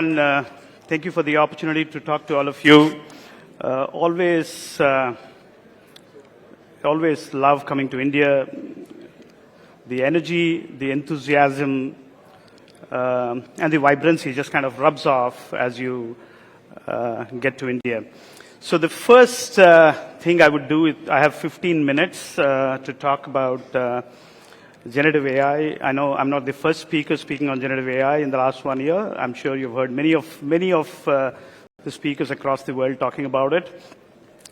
And thank you for the opportunity to talk to all of you. Always love coming to India. The energy, the enthusiasm, and the vibrancy just kind of rubs off as you get to India. So the first thing I would do is I have 15 minutes to talk about generative AI. I know I'm not the first speaker speaking on generative AI in the last 1 year. I'm sure you've heard many of the speakers across the world talking about it.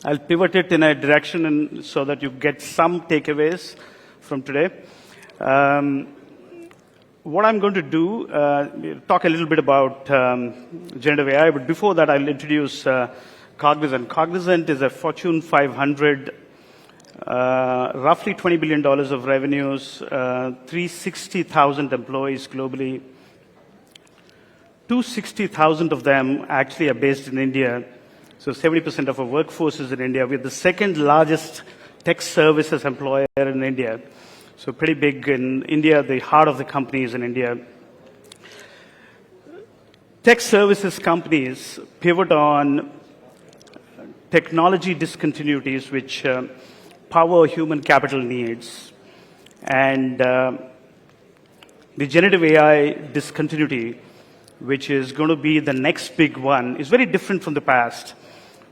I'll pivot it in a direction so that you get some takeaways from today. What I'm going to do, talk a little bit about generative AI, but before that I'll introduce Cognizant. Cognizant is a Fortune 500, roughly $20 billion of revenues, 360,000 employees globally. 260,000 of them actually are based in India. So 70% of our workforce is in India. We're the second largest tech services employer in India. So pretty big in India. The heart of the company is in India. Tech services companies pivot on technology discontinuities which power human capital needs. And the generative AI discontinuity, which is going to be the next big one, is very different from the past,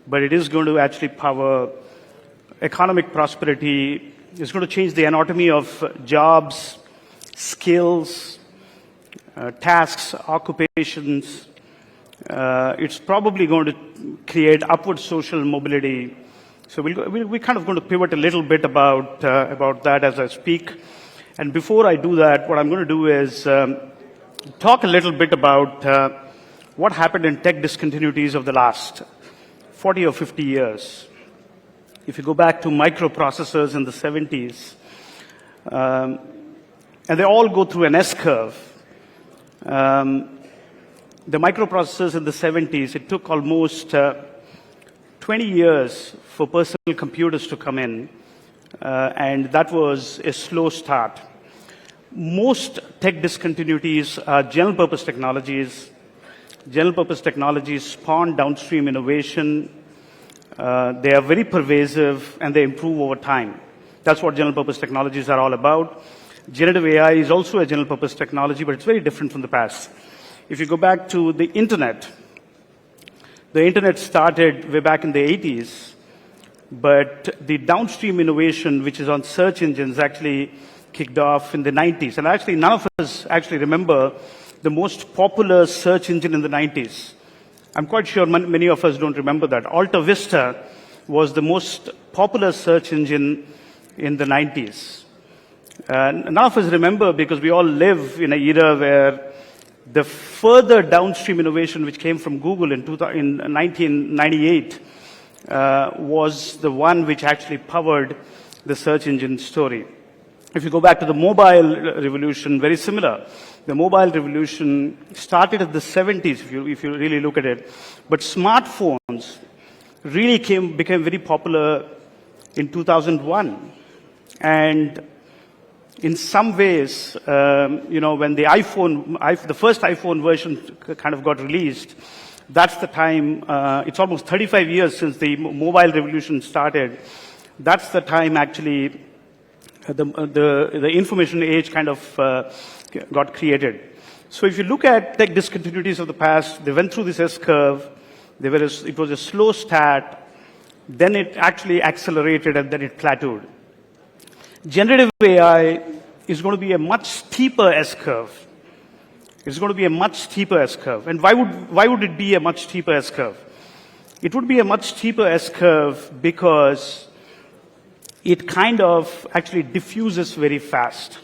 but it is going to actually power economic prosperity. It's going to change the anatomy of jobs, skills, tasks, occupations. It's probably going to create upward social mobility. So we're kind of going to pivot a little bit about that as I speak. And before I do that, what I'm going to do is talk a little bit about what happened in tech discontinuities of the last 40 or 50 years. If you go back to microprocessors in the 70s, and they all go through an S-curve. The microprocessors in the 70s, it took almost 20 years for personal computers to come in, and that was a slow start. Most tech discontinuities are general-purpose technologies. General-purpose technologies spawn downstream innovation. They are very pervasive, and they improve over time. That's what general-purpose technologies are all about. Generative AI is also a general-purpose technology, but it's very different from the past. If you go back to the internet started way back in the 80s, but the downstream innovation, which is on search engines, actually kicked off in the 90s. And actually, none of us actually remember the most popular search engine in the 90s. I'm quite sure many of us don't remember that. Alta Vista was the most popular search engine in the 90s. None of us remember because we all live in an era where the further downstream innovation which came from Google in 1998 was the one which actually powered the search engine story. If you go back to the mobile revolution, very similar. The mobile revolution started in the 70s, if you really look at it. But smartphones really became very popular in 2001. And in some ways, when the first iPhone version kind of got released, that's the time, it's almost 35 years since the mobile revolution started. That's the time actually the information age kind of got created. So if you look at tech discontinuities of the past, they went through this S-curve. It was a slow start. Then it actually accelerated, and then it plateaued. Generative AI is going to be a much steeper S-curve. It's going to be a much steeper S-curve. And why would it be a much steeper S-curve? It would be a much steeper S-curve because it kind of actually diffuses very fast.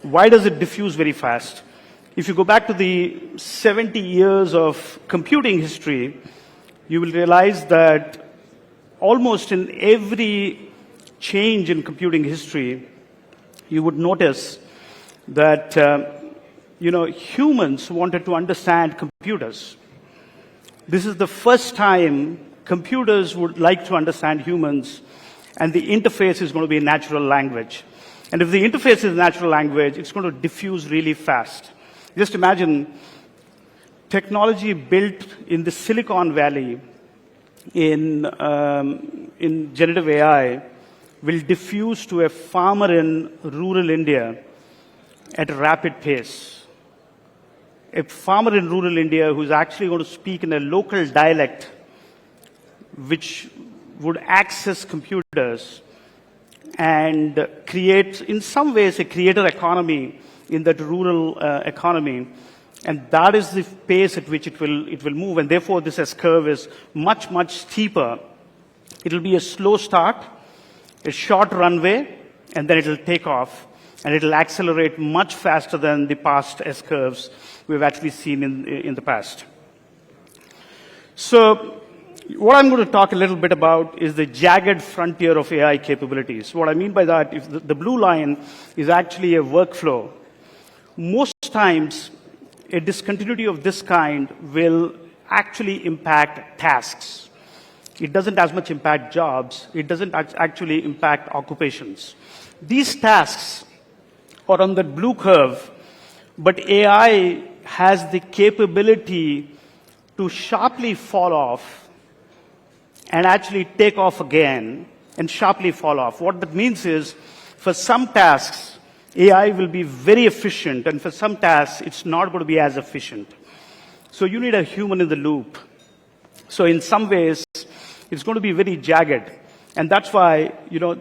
Why does it diffuse very fast? If you go back to the 70 years of computing history, you will realize that almost in every change in computing history, you would notice that humans wanted to understand computers. This is the first time computers would like to understand humans, and the interface is going to be natural language. And if the interface is natural language, it's going to diffuse really fast. Just imagine technology built in the Silicon Valley in generative AI will diffuse to a farmer in rural India at a rapid pace. A farmer in rural India who's actually going to speak in a local dialect which would access computers and create, in some ways, a creator economy in that rural economy. And that is the pace at which it will move. And therefore, this S-curve is much, much steeper. It'll be a slow start, a short runway, and then it'll take off. And it'll accelerate much faster than the past S-curves we've actually seen in the past. So what I'm going to talk a little bit about is the jagged frontier of AI capabilities. What I mean by that is the blue line is actually a workflow. Most times, a discontinuity of this kind will actually impact tasks. It doesn't as much impact jobs. It doesn't actually impact occupations. These tasks are on the blue curve, but AI has the capability to sharply fall off and actually take off again and sharply fall off. What that means is, for some tasks, AI will be very efficient, and for some tasks, it's not going to be as efficient. So you need a human in the loop. So in some ways, it's going to be very jagged. And that's why,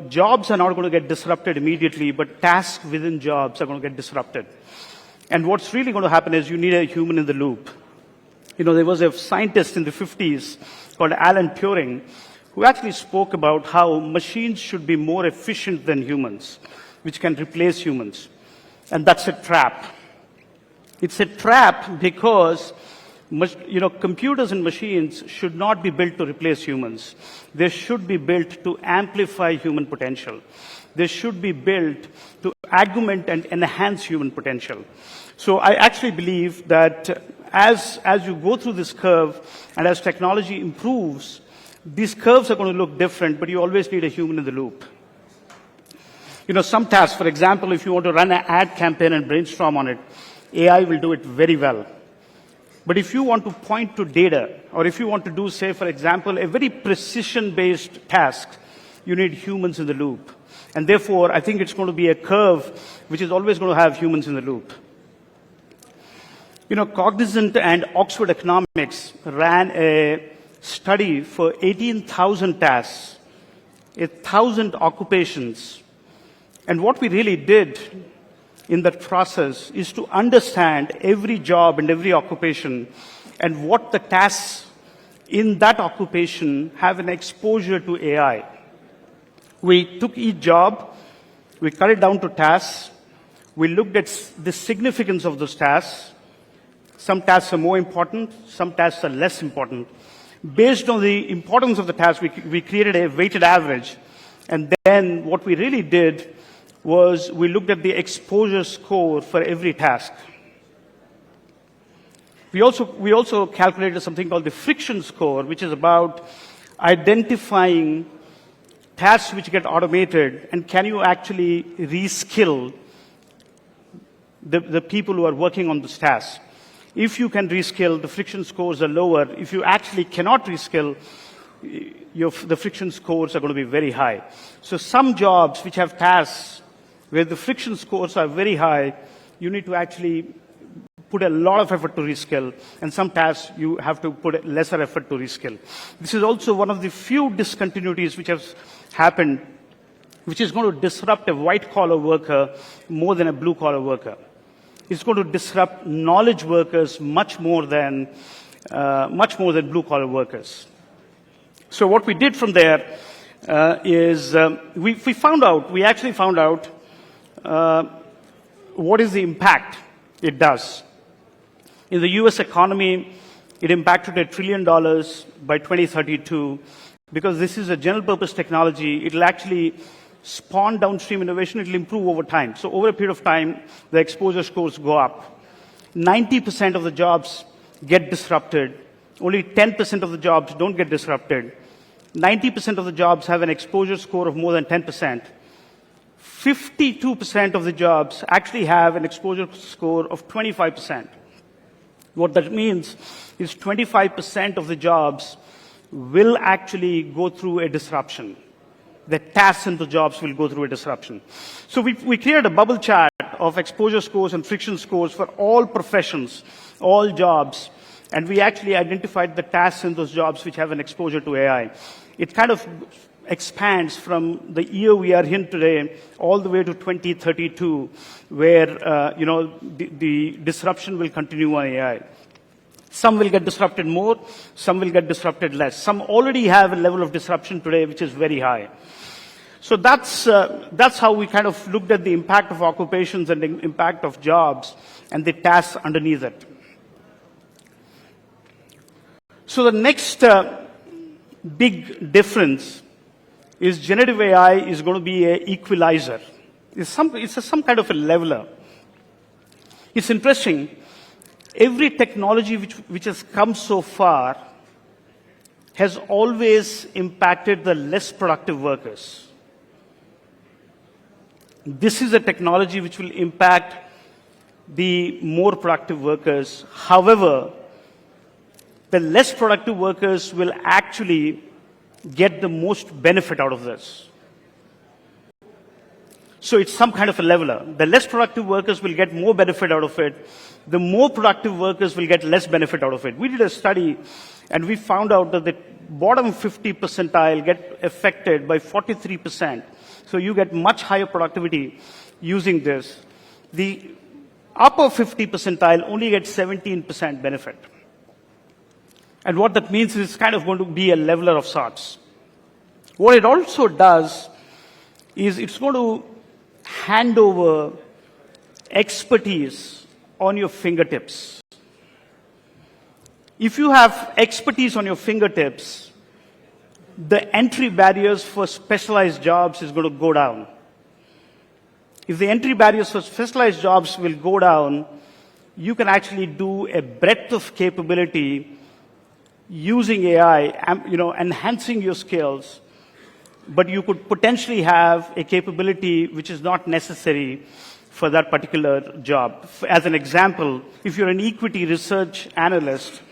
jobs are not going to get disrupted immediately, but tasks within jobs are going to get disrupted. And what's really going to happen is you need a human in the loop. There was a scientist in the 50s called Alan Turing who actually spoke about how machines should be more efficient than humans, which can replace humans. And that's a trap. It's a trap because computers and machines should not be built to replace humans. They should be built to amplify human potential. They should be built to augment and enhance human potential. So I actually believe that as you go through this curve and as technology improves, these curves are going to look different, but you always need a human in the loop. Some tasks, for example, if you want to run an ad campaign and brainstorm on it, AI will do it very well. But if you want to point to data, or if you want to do, say, for example, a very precision-based task, you need humans in the loop. And therefore, I think it's going to be a curve which is always going to have humans in the loop. Cognizant and Oxford Economics ran a study for 18,000 tasks, 1,000 occupations. And what we really did in that process is to understand every job and every occupation and what the tasks in that occupation have an exposure to AI. We took each job, we cut it down to tasks, we looked at the significance of those tasks. Some tasks are more important, some tasks are less important. Based on the importance of the task, we created a weighted average. And then what we really did was we looked at the exposure score for every task. We also calculated something called the friction score, which is about identifying tasks which get automated, and can you actually reskill the people who are working on this task. If you can reskill, the friction scores are lower. If you actually cannot reskill, the friction scores are going to be very high. So some jobs which have tasks where the friction scores are very high, you need to actually put a lot of effort to reskill, and some tasks you have to put lesser effort to reskill. This is also one of the few discontinuities which has happened, which is going to disrupt a white-collar worker more than a blue-collar worker. It's going to disrupt knowledge workers much more than blue-collar workers. So what we did from there is we actually found out what is the impact it does. In the US economy, it impacted $1 trillion by 2032. Because this is a general purpose technology, it'll actually spawn downstream innovation, it'll improve over time. So over a period of time, the exposure scores go up. 90% of the jobs get disrupted. Only 10% of the jobs don't get disrupted. 90% of the jobs have an exposure score of more than 10%. 52% of the jobs actually have an exposure score of 25%. What that means is 25% of the jobs will actually go through a disruption. The tasks in the jobs will go through a disruption. So we created a bubble chart of exposure scores and friction scores for all professions, all jobs, and we actually identified the tasks in those jobs which have an exposure to AI. It kind of expands from the year we are in today all the way to 2032, where the disruption will continue on AI. Some will get disrupted more, some will get disrupted less. Some already have a level of disruption today which is very high. So that's how we kind of looked at the impact of occupations and the impact of jobs and the tasks underneath it. So the next big difference is generative AI is going to be an equalizer. It's some kind of a leveler. It's interesting. Every technology which has come so far has always impacted the less productive workers. This is a technology which will impact the more productive workers. However, the less productive workers will actually get the most benefit out of this. So it's some kind of a leveler. The less productive workers will get more benefit out of it. The more productive workers will get less benefit out of it. We did a study and we found out that the bottom 50 percentile get affected by 43%. So you get much higher productivity using this. The upper 50 percentile only gets 17% benefit. And what that means is it's kind of going to be a leveler of sorts. What it also does is it's going to hand over expertise on your fingertips. If you have expertise on your fingertips, the entry barriers for specialized jobs is going to go down. If the entry barriers for specialized jobs will go down, you can actually do a breadth of capability using AI, enhancing your skills, but you could potentially have a capability which is not necessary for that particular job. As an example, if you're an equity research analyst,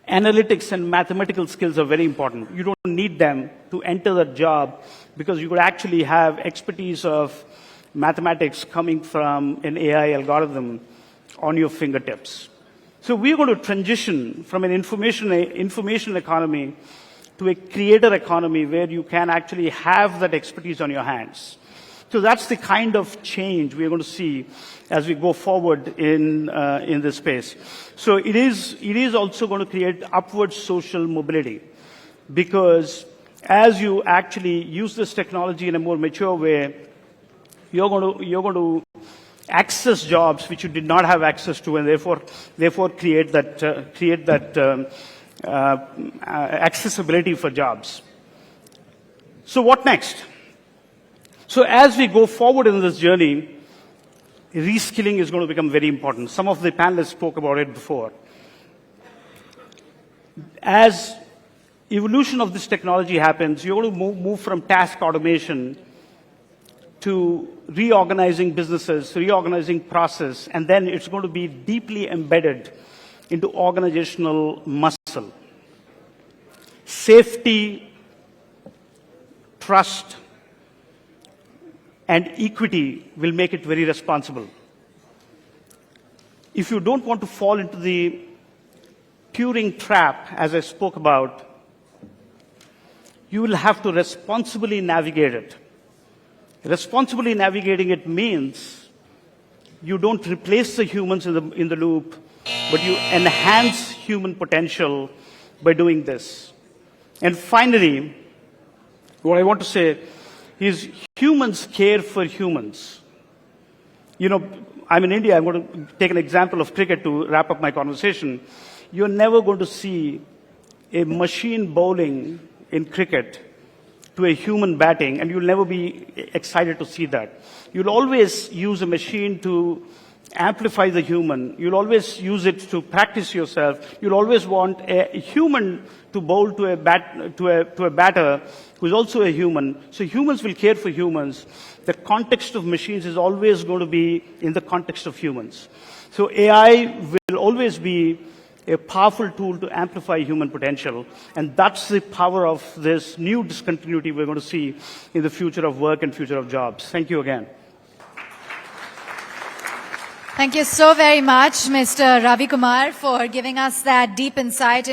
analytics and mathematical skills are very important. You don't need them to enter that job because you could actually have expertise of mathematics coming from an AI algorithm on your fingertips. So we're going to transition from an information economy to a creator economy where you can actually have that expertise on your hands. So that's the kind of change we're going to see as we go forward in this space. So it is also going to create upward social mobility, because as you actually use this technology in a more mature way, you're going to access jobs which you did not have access to, and therefore create that accessibility for jobs. So what next? So as we go forward in this journey, reskilling is going to become very important. Some of the panelists spoke about it before. As evolution of this technology happens, you're going to move from task automation to reorganizing businesses, reorganizing process, and then it's going to be deeply embedded into organizational muscle. Safety, trust, and equity will make it very responsible. If you don't want to fall into the Turing trap, as I spoke about, you will have to responsibly navigate it. Responsibly navigating it means you don't replace the humans in the loop, but you enhance human potential by doing this. And finally, what I want to say is humans care for humans. I'm in India. I'm going to take an example of cricket to wrap up my conversation. You're never going to see a machine bowling in cricket to a human batting, and you'll never be excited to see that. You'll always use a machine to amplify the human. You'll always use it to practice yourself. You'll always want a human to bowl to a batter who's also a human. So humans will care for humans. The context of machines is always going to be in the context of humans. So AI will always be a powerful tool to amplify human potential. And that's the power of this new discontinuity we're going to see in the future of work and future of jobs. Thank you again. Thank you so very much, Mr. Ravi Kumar, for giving us that deep insight